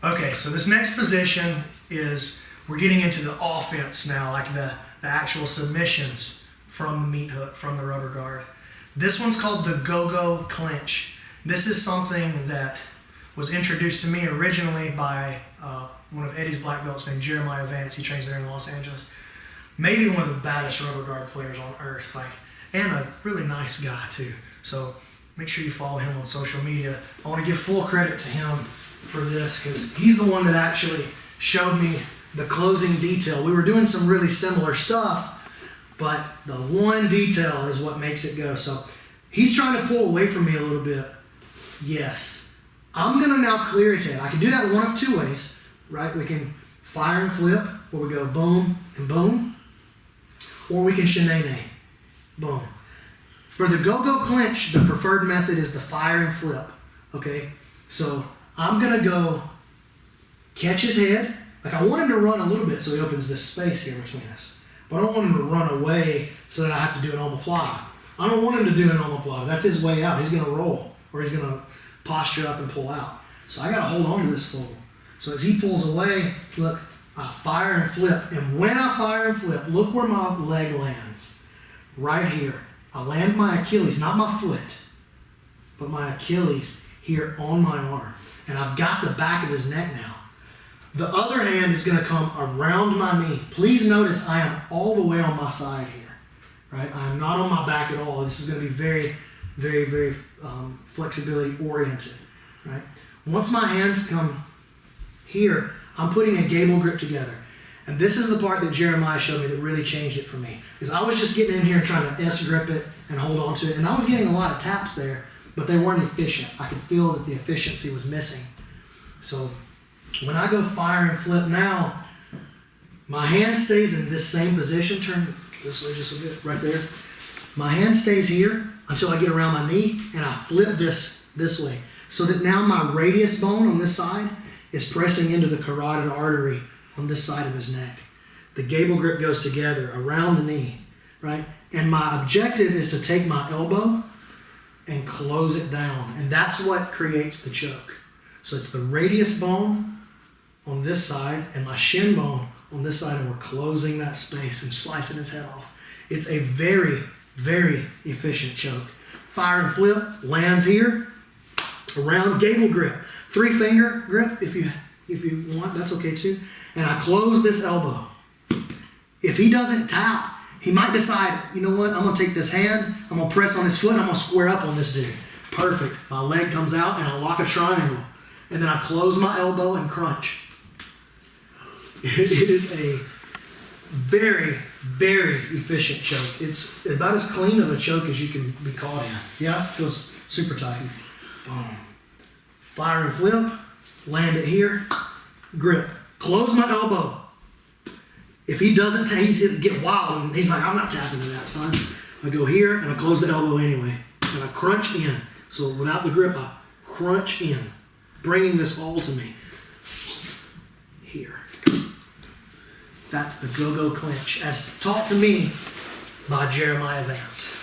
Okay, so this next position is, we're getting into the offense now, like the actual submissions from the meat hook, from the rubber guard. This one's called the Gogo Clinch. This is something that was introduced to me originally by one of Eddie's black belts named Jeremiah Vance. He trains there in Los Angeles. Maybe one of the baddest rubber guard players on earth, and a really nice guy too. So make sure you follow him on social media. I want to give full credit to him for this because he's the one that actually showed me the closing detail. We were doing some really similar stuff, but the one detail is what makes it go. So he's trying to pull away from me a little bit. Yes. I'm going to now clear his head. I can do that one of two ways, right? We can fire and flip, where we go boom and boom, or we can shenane, boom. For the Gogo Clinch, the preferred method is the fire and flip, okay? So I'm going to go catch his head. Like, I want him to run a little bit so he opens this space here between us. But I don't want him to run away so that I have to do an omoplata. I don't want him to do an omoplata. That's his way out. He's going to roll, or he's going to posture up and pull out. So I got to hold on to this fold. So as he pulls away, look, I fire and flip. And when I fire and flip, look where my leg lands. Right here. I land my Achilles, not my foot, but my Achilles here on my arm. And I've got the back of his neck now. The other hand is going to come around my knee. Please notice I am all the way on my side here, right? I am not on my back at all. This is going to be very, very, very flexibility oriented, right? Once my hands come here, I'm putting a gable grip together. And this is the part that Jeremiah showed me that really changed it for me. Because I was just getting in here and trying to S-grip it and hold on to it. And I was getting a lot of taps there, but they weren't efficient. I could feel that the efficiency was missing. So when I go fire and flip now, my hand stays in this same position. Turn this way just a bit, right there. My hand stays here until I get around my knee, and I flip this way. So that now my radius bone on this side is pressing into the carotid artery on this side of his neck. The gable grip goes together around the knee, right? And my objective is to take my elbow and close it down. And that's what creates the choke. So it's the radius bone on this side and my shin bone on this side, and we're closing that space and slicing his head off. It's a very, very efficient choke. Fire and flip, lands here, around gable grip. 3-finger grip if you want, that's okay too. And I close this elbow. If he doesn't tap, he might decide, you know what, I'm going to take this hand, I'm going to press on his foot, and I'm going to square up on this dude. Perfect. My leg comes out, and I lock a triangle. And then I close my elbow and crunch. It is a very, very efficient choke. It's about as clean of a choke as you can be caught in. Yeah, it feels super tight. Boom. Fire and flip, land it here, grip. Close my elbow. If he doesn't, he's going to get wild. And he's like, I'm not tapping to that, son. I go here, and I close the elbow anyway. And I crunch in. So without the grip, I crunch in, bringing this all to me. Here. That's the Gogo Clinch, as taught to me by Jeremiah Vance.